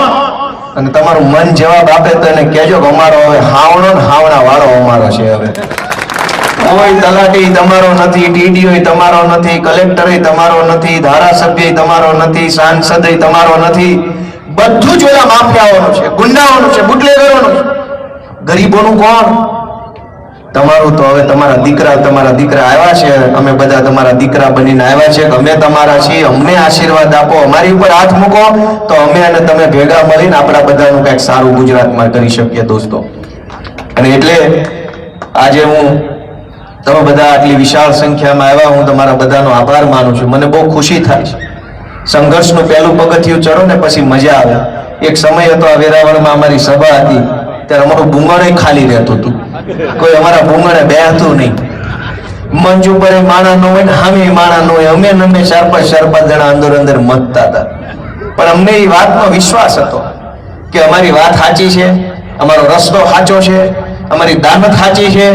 અને તમારું મન જવાબ આપે તો એને કહેજો કે અમારો હવે હાવણો ને હાવણા વાળો અમારો છે. હવે કોઈ તલાટી તમારો નથી, ટીડીઓ તમારો નથી, કલેક્ટર તમારો નથી, ધારાસભ્ય તમારો નથી, સાંસદ તમારો નથી. બધું જ ઓલા માફિયાઓનું છે, ગુંડાઓનું છે, બુટલેગરોનું છે. ગરીબોનું કોણ? તમારું તો હવે તમારા દીકરા આવ્યા છે, અમે બધા તમારા દીકરા બનીને આવ્યા છે, અમે તમારા છીએ, અમને આશીર્વાદ આપો, અમારી ઉપર હાથ મૂકો તો અમે અને તમે ભેગા મળીને આપણા બધાનું કંઈક સારું ગુજરાતમાં કરી શકીએ દોસ્તો. અને એટલે આજે તમે બધા આટલી વિશાળ સંખ્યામાં આવ્યા, હું તમારા બધાનો આભાર માનું છું. મને બહુ ખુશી થાય છે. સંઘર્ષનું પહેલું પગથિયું ચડો ને પછી મજા આવે. એક સમય હતો આ વેરાવળમાં અમારી સભા હતી ત્યારે અમારું ભૂંગણ ખાલી રહેતું હતું, કોઈ અમારા ભૂંગણે બેહતું નહીં. મંચ ઉપર માણા ન હોય ને સામે માણા ન હોય, અમે 4-5 જણા અંદર મતતા હતા. પણ અમને એ વાતનો વિશ્વાસ હતો કે અમારી વાત સાચી છે, અમારો રસ્તો સાચો છે, અમારી દાનત સાચી છે.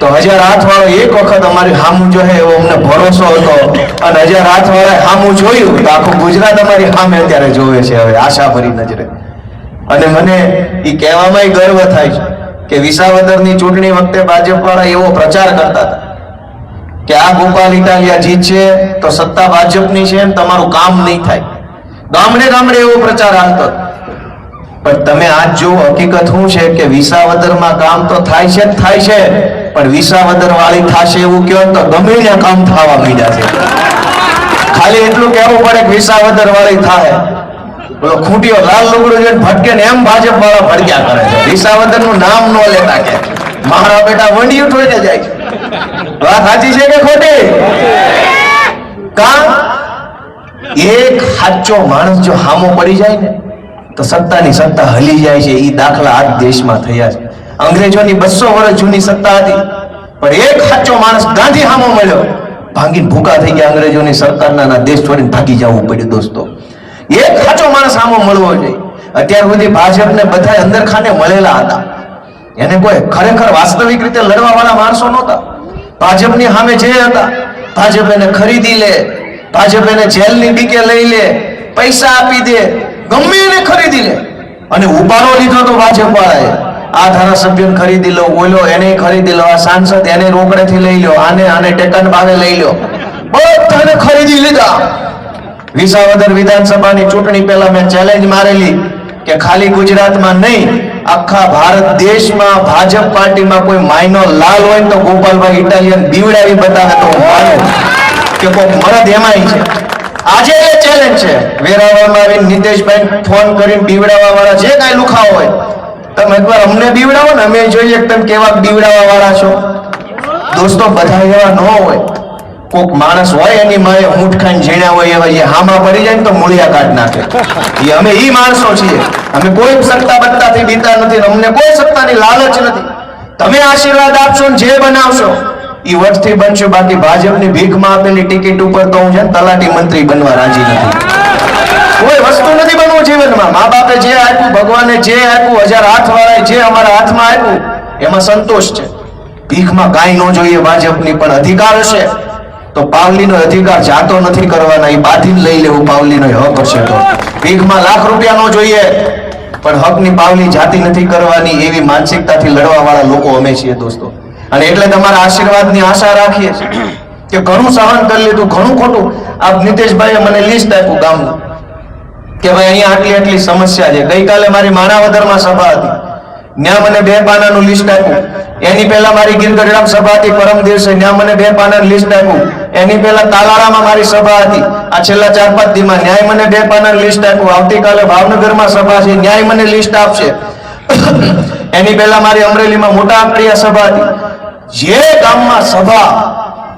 તો 1000 હાથ વાળો એક વખત અમારી સામું જોહે એવો અમને ભરોસો હતો. અને 1000 હાથ વાળા સામું જોયું તો આખું ગુજરાત અમારી સામે અત્યારે જોવે છે હવે આશાભરી નજરે. અને મને એ કહેવામાં ગર્વ થાય છે કે વિસાવદરની ચૂંટણી વખતે ભાજપ વાળા એવો પ્રચાર કરતા હતા કે આ ગોપાલ ઇટાલિયા જીતશે તો સત્તા ભાજપની છે ને તમારું કામ નહીં થાય. ગામડે ગામડે એવો પ્રચાર હાલતો. પણ તમે આજ જો હકીકત શું છે કે વિસાવદરમાં કામ તો થાય છે જ થાય છે, પણ વિસાવદર વાળી થશે એવું કહો તો ગમે ત્યાં કામ થવા માંડ્યા છે. ખાલી એટલું કહેવું પડે કે વિસાવદર વાળી થાય. બોલો ખૂંટીઓ લાલ લુગડું જોઈને ભટકે ને એમ ભાજપ વાળા ભડક્યા કરે છે. વિસાવદર નું નામ ન લેતા કે મારા બેટા વંડિયું ઠોઈને જાય છે. વાત સાચી છે કે ખોટી? એક સાચો માણસ જો હામો પડી જાય ને તો સત્તાની સત્તા હલી જાય છે. એ દાખલા આજ દેશમાં થયા છે. અંગ્રેજોની 200 વર્ષ જૂની સત્તા હતી, પણ એક સાચો માણસ ગાંધી હામો મળ્યો, ભાંગીને ભૂકા થઈ ગયા. અંગ્રેજોની સરકારના દેશ છોડીને ભાગી જવું પડ્યું. દોસ્તો, એક સાચો માણસ સામો મળવો જોઈએ. અત્યાર સુધી ભાજપને બધા અંદર ખાને મળેલા હતા, એને કોઈ ખરેખર વાસ્તવિક રીતે લડવા વાળા માણસો નહોતા. ભાજપની સામે જે હતા, ભાજપ એને ખરીદી લે, ભાજપ એને જેલની બીકે લઈ લે, પૈસા આપી દે, ગમે એને ખરીદી લે. અને ઉપાડો લીધો તો ભાજપ વાળાએ આ ધારાસભ્યને ખરીદી લો, ઓલો એને ખરીદી લો, આ સાંસદ એને રોકડેથી લઈ લો, આને ટેકન ભાવે લઈ લો, બધાને ખરીદી લીધા. વિસાવદર વિધાનસભાની ચૂંટણી પહેલા મેં ચેલેન્જ મારેલી કે ખાલી ગુજરાતમાં નહીં, આખા ભારત દેશમાં ભાજપ પાર્ટીમાં કોઈ માયનો લાલ હોય તો ગોપાલભાઈ ઇટાલિયન બીવડાવી બતાવે તો હું માનું કે કોઈ મરદ એમાંય છે. આજે એ ચેલેન્જ છે. વેરાવળમાં આવીને નીતેશભાઈ ફોન કરીને બીવડાવવા વાળા જે કાંઈ લુખાઓ હોય, તમે એકવાર અમને બીવડાવો ને, અમે જોઈએ કે તમે કેવા બીવડાવવા વાળા છો. દોસ્તો, બધા એવા ન હોય. કોક માણસ હોય એની માએ ઊંટ ખાઈને ઝીણ્યા હોય એવા જે હામા પડી જાય ને તો મૂળિયા કાઢ નાખે. અમે ઈ માણસો છીએ. અમે કોઈ સત્તા બત્તાથી બીતા નથી, અમને કોઈ સત્તાની લાલચ નથી. તમે આશીર્વાદ આપશો ને જે બનાવશો ઈ વર્ષથી બનશો. બાકી ભાજપની ભીખમાં આપેલી ટિકિટ ઉપર તો હું છે ને તલાટી મંત્રી બનવા રાજી નથી. કોઈ વસ્તુ નથી બનવું જીવનમાં. મા બાપે જે આપ્યું, ભગવાને જે આપ્યું, 1000 હાથ વાળાએ જે અમારા હાથમાં આપ્યું એમાં સંતોષ છે. ભીખમાં કાંઈ ન જોઈએ ભાજપની, પણ અધિકાર હશે તો પાવલીનો અધિકાર જાતો નથી કરવાના, એ બાંધીને લઈ લેવું. પાવલીનો હક હશે તો ભીખમાં લાખ રૂપિયા ન જોઈએ, પણ હકની પાવલી જાતી નથી કરવાની. એવી માનસિકતાથી લડવા વાળા લોકો અમે છીએ દોસ્તો. અને એટલે તમારા આશીર્વાદની આશા રાખીએ છીએ કે ઘણું સહન કરી લીધું, ઘણું ખોટું. આ નીતેશભાઈએ મને લિસ્ટ આપ્યું ગામનું કે ભાઈ અહીંયા આટલી આટલી સમસ્યા છે. ગઈકાલે મારી માણાવદરમાં સભા હતી, ત્યાં મને 2 પાનાનું લિસ્ટ આપ્યું. એની પહેલા મારી ગીરગઢડામાં સભા હતી પરમ દિવસે, ત્યાં મને 2 પાનાનું લિસ્ટ આપ્યું. એની પહેલા તાલાળામાં મારી સભા હતી, આ છેલ્લા 4-5 દીમાં ન્યાય મને 2 પાનાનું લિસ્ટ આપ્યું. આવતીકાલે ભાવનગરમાં સભા છે, ન્યાય મને લિસ્ટ આપશે. એની પહેલા મારી અમરેલીમાં મોટા આંકડિયા સભા હતી. જે ગામમાં સભા,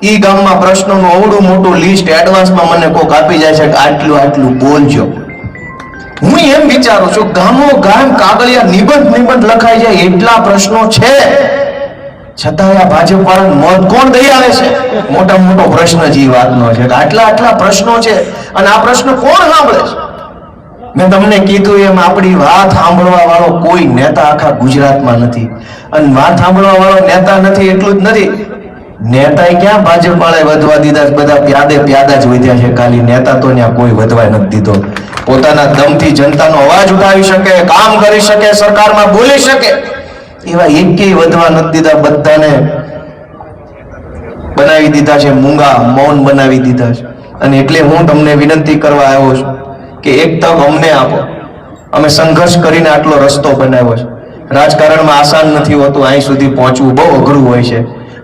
ઈ ગામમાં પ્રશ્નોનું અવડું મોટું લિસ્ટ એડવાન્સમાં મને કોક આપી જાય છે કે આટલું આટલું બોલજો. હું એમ વિચારું છું, ગામો ગામ કાગળિયા નિબંધ લખાઈ જાય એટલા પ્રશ્નો છે, છતાં આ ભાજપ વાળાને મત કોણ દઈ આવે છે? મોટા મોટો પ્રશ્ન જ વાતનો છે કે આટલા પ્રશ્નો છે અને આ પ્રશ્ન કોણ સાંભળે છે? મેં તમને કીધું એમ આપણી વાત સાંભળવા વાળો કોઈ નેતા આખા ગુજરાતમાં નથી. અને વાત સાંભળવા વાળો નેતા નથી એટલું જ નથી, નેતાએ ક્યાં ભાજપ વાળાએ વધવા દીધા? બધા પ્યાદા જ વધ્યા છે. ખાલી નેતા તો ત્યાં કોઈ વધવા નથી દીધો. પોતાના દમથી જનતાનો અવાજ ઉઠાવી શકે, કામ કરી શકે, સરકારમાં બોલી શકે, એવા એકેય વધવા નથી દીધા. બધાને બનાવી દીધા છે મૂંગા, મૌન બનાવી દીધા છે. અને એટલે હું તમને વિનંતી કરવા આવ્યો છું કે એક તક અમને આપો. અમે સંઘર્ષ કરીને આટલો રસ્તો બનાવ્યો છે. રાજકારણમાં આસાન નથી હોતું, અહીં સુધી પહોંચવું બહુ અઘરું હોય છે.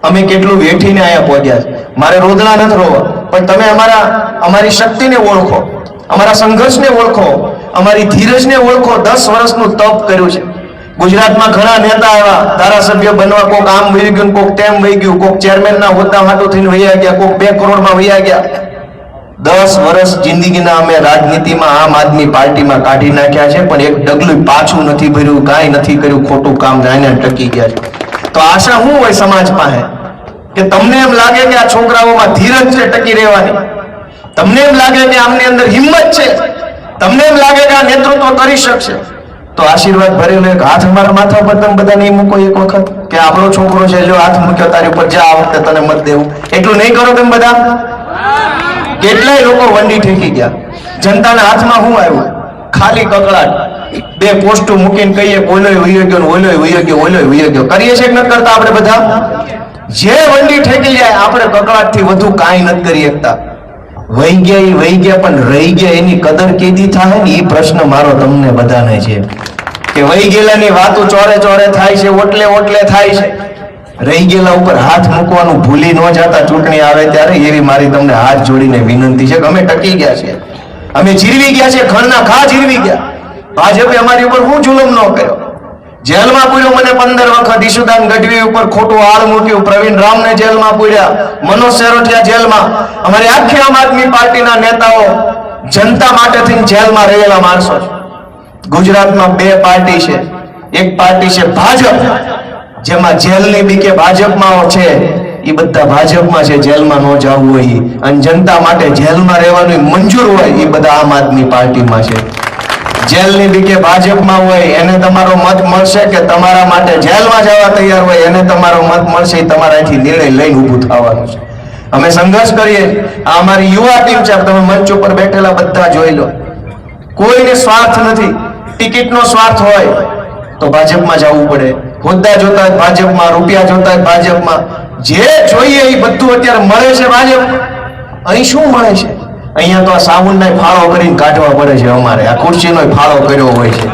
અમે કેટલું વેઠીને અહીંયા પહોંચ્યા છે. મારે રોદણા નથી રોવા, પણ તમે અમારી શક્તિને ઓળખો, અમારા સંઘર્ષને ઓળખો, અમારી ધીરજને ઓળખો. 10 વર્ષનું તપ કર્યું છે. ગુજરાતમાં ઘણા નેતા આવ્યા, ધારાસભ્ય બનવા, કોક આમ વહી ગયું, કોક તેમ વહી ગયું, કોક ચેરમેનના હોદ્દા હાટું થઈને વહ્યા ગયા, કોક 2 કરોડમાં વહ્યા ગયા. 10 વર્ષ જિંદગીના અમે રાજનીતિમાં આમ આદમી પાર્ટીમાં કાઢી નાખ્યા છે, પણ એક ડગલું પાછું નથી ભર્યું, કાંઈ નથી કર્યું, ખોટું કામ જાઈને ટકી ગયા છે. તો આશા શું હોય સમાજ પાસે કે તમને એમ લાગે કે આ છોકરાઓમાં ધીરજ છે ટકી રહેવાની, તમને એમ લાગે કે આમની અંદર હિંમત છે, તમને એમ લાગે કે આ નેતૃત્વ કરી શકશે, તો આશીર્વાદ ભરેલો એક હાથ અમારા માથા પર તમે બધા નહીં મૂકો એક વખત કે આપણો છોકરો છે, લ્યો હાથ મૂક્યો તારી ઉપર, જા આ વખતે તને મત દેવું. એટલું નહીં કરો તમે બધા? કેટલાય લોકો વંડી ઠેકી ગયા. જનતાના હાથમાં શું આવ્યું? ખાલી કકળાટ. 2 પોસ્ટો મૂકીને કહીએ ઓલોય વયો ગયો, ઓલોય વયો ગયો, ઓલોય વયો ગયો. કરીએ છીએ કે નથી કરતા આપણે બધા? જે વંડી ઠેકી જાય આપણે કકળાટથી વધુ કાંઈ નથી કરી શકતા. વહી ગયા ઈ વહી ગયા, પણ રહી ગયા એની કદર કેદી થાય ને એ પ્રશ્ન મારો તમને બધાને છે. કે વહી ગયેલાની વાતો ચોરે ચોરે થાય છે, ઓટલે ઓટલે થાય છે. રહી ગયેલા ઉપર હાથ મૂકવાનું ભૂલી ન જતા ચૂંટણી આવે ત્યારે, એવી મારી તમને હાથ જોડીને વિનંતી છે કે અમે ટકી ગયા છે, અમે જીરવી ગયા છે, ખણના ખા જીરવી ગયા. ભાજપે અમારી ઉપર હું જુલમ ન કર્યો. જેલમાં પૂર્યો મને 15 વખત, ઈશુદાન ગઢવી ઉપર ખોટું આળ મૂક્યું, પ્રવીણ રામને જેલમાં પૂર્યા, મનોજ સેરોઠિયા જેલમાં. અમારી આખી આમ આદમી પાર્ટીના નેતાઓ જનતા માટે થઈને જેલમાં રહેલા માણસો છે. ગુજરાતમાં 2 પાર્ટી છે. એક પાર્ટી છે ભાજપ, જેમાં જેલની બીકે ભાજપમાં છે, એ બધા ભાજપમાં છે, જેલમાં ન જવું હોય. અને જનતા માટે જેલમાં રહેવાનું મંજૂર હોય એ બધા આમ આદમી પાર્ટીમાં છે. જેલની બીકે ભાજપમાં હોય એને તમારો મત મળશે, કે તમારા માટે જેલમાં જવા તૈયાર હોય એને તમારો મત મળશે, એ તમારાથી નિર્ણય લઈને ઊભું થવાનું છે. અમે સંઘર્ષ કરીએ. આ અમારી યુવા ટીમ છે, તમે મંચ ઉપર બેઠેલા બધા જોઈ લો. કોઈને સ્વાર્થ નથી. ટિકિટનો સ્વાર્થ હોય તો ભાજપમાં જવું પડે, હોદ્દા જોતા હોય ભાજપમાં, રૂપિયા જોતા હોય ભાજપમાં, જે જોઈએ એ બધું અત્યારે મળે છે ભાજપ. અહીં શું મળે છે? અહીંયા તો આ સાબુનનો ફાળો કરીને કાઢવા પડે છે. અમારે આ ખુરશીનો ફાળો કર્યો હોય છે,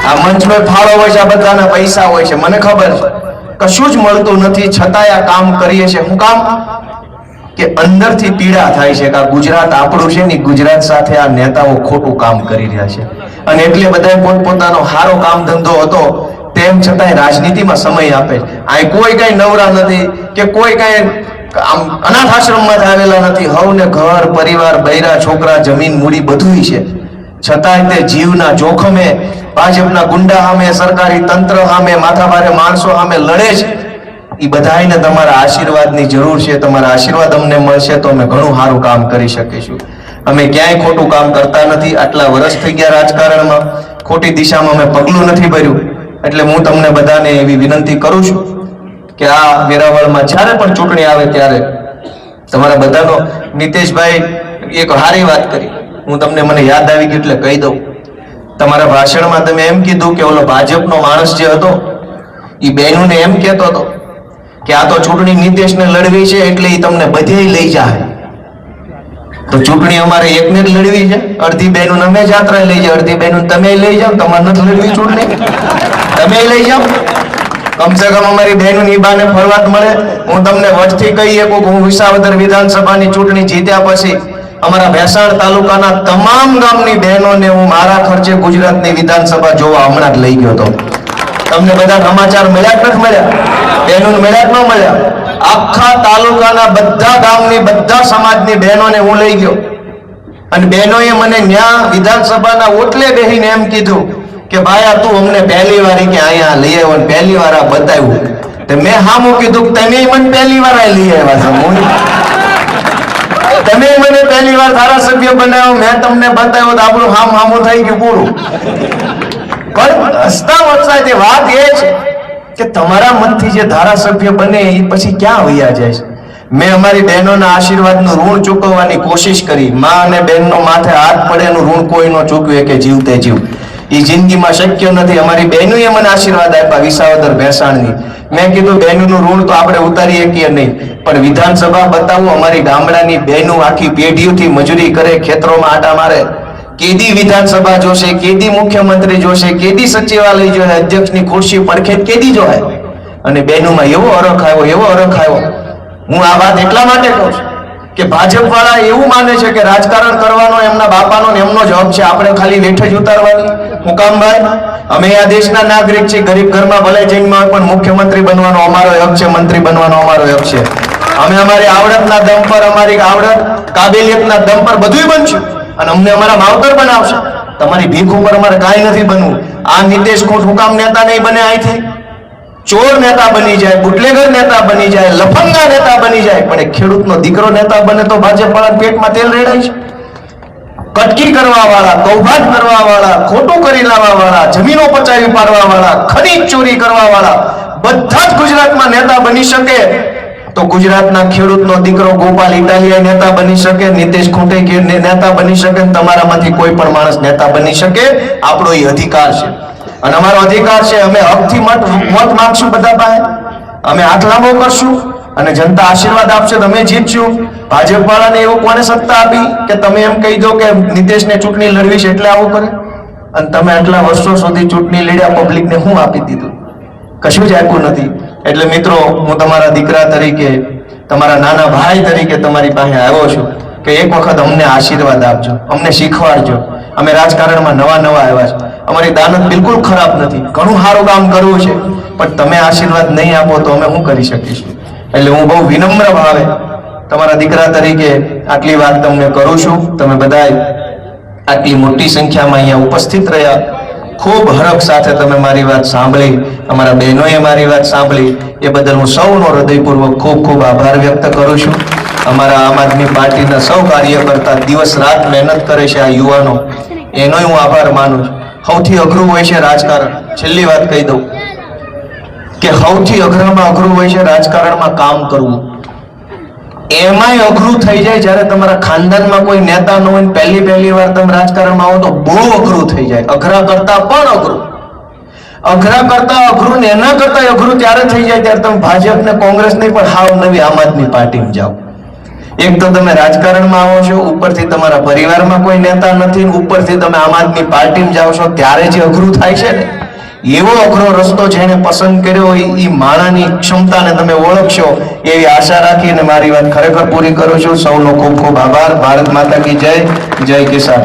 આ મંચનો ફાળો હોય છે, આ બધાના પૈસા હોય છે. મને ખબર છે કશું જ મળતું નથી, છતાંય આ કામ કરીએ છીએ. શું કામ? કે અંદરથી પીડા થાય છે કે આ ગુજરાત આપણું છે ને, ગુજરાત સાથે આ નેતાઓ ખોટું કામ કરી રહ્યા છે. અને એટલે બધા પોતપોતાનો સારો કામ ધંધો હતો તેમ છતાંય રાજનીતિમાં સમય આપે છે. આ કોઈ કઈ નવરા નથી કે કોઈ કઈ અનાથ આશ્રમમાં આવેલા નથી. હવને ઘર પરિવાર, બૈરા છોકરા, જમીન મૂડી બધું છે, છતાંય તે જીવના જોખમે ભાજપના ગુંડા સામે, સરકારી તંત્ર સામે, માથાભારે માણસો સામે લડે છે. એ બધાને તમારા આશીર્વાદની જરૂર છે. તમારા આશીર્વાદ અમને મળશે તો અમે ઘણું સારું કામ કરી શકીશું. અમે ક્યાંય ખોટું કામ કરતા નથી. આટલા વર્ષ થઈ ગયા રાજકારણમાં, ખોટી દિશામાં અમે પગલું નથી ભર્યું. એટલે હું તમને બધાને એવી વિનંતી કરું છું કે આ વેરાવળમાં જ્યારે પણ ચૂંટણી આવે ત્યારે તમારા બધાનો, નીતેશભાઈ એક સારી વાત કરી, હું તમને મને યાદ આવી ગયું એટલે કહી દઉં. તમારા ભાષણમાં તમે એમ કીધું કે ઓલો ભાજપનો માણસ જે હતો એ બહેનોને એમ કહેતો હતો કે આ તો ચૂંટણી નીતેશને લડવી છે એટલે એ તમને બધે લઈ જાય. તો ચૂંટણી અમારે એકને જ લડવી છે. અડધી બહેનો અમે જાત્રા લઈ જાઓ, અડધી બહેનો તમે લઈ જાઓ. તમારે નથી લડવી ચૂંટણી, તમે લઈ જાઓ. કમસે કમ અમારી બહેનોની બાને ફરવા મળે. હું તમને વચથી કહી શકું કે હું વિસાવદર વિધાનસભાની ચૂંટણી જીત્યા પછી અમારા ભેસાણ તાલુકાના તમામ ગામની બહેનોને હું મારા ખર્ચે ગુજરાતની વિધાનસભા જોવા હમણાં જ લઈ ગયો હતો. તમને બધા સમાચાર મળ્યા કે નથી મળ્યા? બહેનોને મળ્યા કે ન મળ્યા? આખા તાલુકાના બધા ગામની બધા સમાજની બહેનોને હું લઈ ગયો. અને બહેનોએ મને ન્યા વિધાનસભાના ઓટલે બેહીને એમ કીધું કે ભાઈ તું અમને પહેલી વાર કે અહીંયા લઈ આવ્યો, પહેલી વાર આ બતાવ્યું. તો મેં હામું કીધું તમે મને પહેલી વાર આ લઈ આવ્યા છો, તમે મને પહેલી વાર ધારાસભ્ય બનાવ્યો, મેં તમને બતાવ્યો તો આપણું હામું થઈ ગયું પૂરું. પણ હસતા વસતા જે વાત એ છે કે તમારા મનથી જે ધારાસભ્ય બને એ પછી ક્યાં વૈયા જાય છે. મેં અમારી બહેનોના આશીર્વાદનું ઋણ ચૂકવવાની કોશિશ કરી. માં અને બહેનનો માથે હાથ પડે એનું ઋણ કોઈ ન ચૂકવે કે જીવતે જીવ. એ જિંદગીમાં શક્ય નથી. અમારી બહેનોએ મને આશીર્વાદ આપ્યા વિસાવદર ભેસાણની. મેં કીધું બહેનોનું ઋણ તો આપણે ઉતારી શકીએ નહીં, પણ વિધાનસભા બતાવું. અમારી ગામડાની બહેનો આખી પેઢીઓથી મજૂરી કરે, ખેતરોમાં આટા મારે. કેદી વિધાનસભા જોશે, કેદી મુખ્યમંત્રી જોશે, કેદી સચિવાલય જોશે, અધ્યક્ષની ખુરશી પડખે કેદી જોશે. અને બહેનોમાં એવો અરખ આવ્યો, એવો અરખ આવ્યો. હું આ વાત એટલા માટે કહું છું કે ભાજપ વાળા એવું માને છે કે રાજકારણ કરવાનો એમના બાપાનો ને એમનો જવાબ છે, આપણે ખાલી વેઠે જ ઉતારવાની. હું કામ ભાઈ? અમે આ દેશના નાગરિક છીએ, ગરીબ ઘરમાં ભલે જન્મમાં હોય, પણ મુખ્યમંત્રી બનવાનો અમારો હક છે, મંત્રી બનવાનો અમારો હક છે. અમે અમારી આવડતના દમ પર, અમારી આવડત કાબેલિયતના દમ પર બધું બનશું અને અમને અમારા માવતર બનાવશે. તમારી ભીખ ઉપર અમારે કાંઈ નથી બનવું. આ નીતેશ કોટ હુકામ નેતા નહીં બને, અહીંથી ચોર નેતા બની જાય, બુટલેગર નેતા બની જાય, લફંગા નેતા બની જાય, પણ એક ખેડૂતનો દીકરો નેતા બને તો ભાજપ વાળા પેટમાં તેલ રેડાય છે. કટકી કરવા વાળા, કૌભાંડ કરવા વાળા, ખોટું કરી લાવવા વાળા, જમીનો પચાવી પાડવા વાળા, ખનીજ ચોરી કરવા વાળા બધા જ ગુજરાતમાં નેતા બની શકે તો ગુજરાતના ખેડૂતનો દીકરો ગોપાલ ઇટાલિયા નેતા બની શકે, નીતેશ ખૂંટે નેતા બની શકે, તમારામાંથી કોઈ પણ માણસ નેતા બની શકે. આપણો એ અધિકાર છે અને અમારો અધિકાર છે. અમે હકથી મત માંગશું બધા પાસે, અમે હાથ લાંબો કરશું અને જનતા આશીર્વાદ આપશે તમે જીતશું. ભાજપ વાળાને એવું કોને સત્તા આપી કે તમે એમ કહી દો કે નીતિશને ચૂંટણી લડવી છે એટલે આવું કરે? અને તમે આટલા વર્ષો સુધી ચૂંટણી લડ્યા, પબ્લિકને શું આપી દીધું? કશું જ આપ્યું નથી. એટલે મિત્રો, હું તમારા દીકરા તરીકે, તમારા નાના ભાઈ તરીકે તમારી પાસે આવ્યો છું કે એક વખત અમને આશીર્વાદ આપજો, અમને શીખવાડજો. અમે રાજકારણમાં નવા આવ્યા છે. અમારી દાનત બિલકુલ ખરાબ નથી, ઘણું સારું કામ કરવું છે, પણ તમે આશીર્વાદ નહીં આપો તો અમે શું કરી શકીશું? એટલે હું બહુ વિનમ્ર ભાવે તમારા દીકરા તરીકે આટલી વાત તમને કરું છું. તમે બધાએ આટલી મોટી સંખ્યામાં અહીંયા ઉપસ્થિત રહ્યા, ખૂબ હરખ સાથે તમે મારી વાત સાંભળી, અમારા બહેનોએ મારી વાત સાંભળી, એ બદલ હું સૌનો હૃદયપૂર્વક ખૂબ આભાર વ્યક્ત કરું છું. અમારા આમ આદમી પાર્ટીના સૌ કાર્યકર્તા દિવસ રાત મહેનત કરે છે, આ યુવાનો, એનોય હું આભાર માનું છું. સૌથી અઘરું હોય છે રાજકારણ. છેલ્લી વાત કહી દઉં કે સૌથી અઘરામાં અઘરું હોય છે રાજકારણમાં કામ કરવું. એમાંય અઘરું થઈ જાય જ્યારે તમારા ખાનદાનમાં કોઈ નેતા ન હોય ને પહેલી વાર તમે રાજકારણમાં આવો તો બહુ અઘરું થઈ જાય. અઘરા કરતા પણ અઘરું ને એના કરતા અઘરું ત્યારે થઈ જાય ત્યારે તમે ભાજપ ને કોંગ્રેસ નહીં પણ હાવ નવી આમ આદમી પાર્ટીમાં જાઓ. એક તો તમે રાજકારણમાં આવો છો, ઉપરથી તમારા પરિવારમાં કોઈ નેતા નથી, ઉપરથી તમે આમ આદમી પાર્ટીમાં જાઓ છો, ત્યારે જે અઘરું થાય છે ને, એવો અઘરો રસ્તો જેને પસંદ કર્યો હોય એ માણાની ક્ષમતાને તમે ઓળખશો એવી આશા રાખીને મારી વાત ખરેખર પૂરી કરું છું. સૌનો ખૂબ આભાર. ભારત માતા કી જય. જય કિસાન.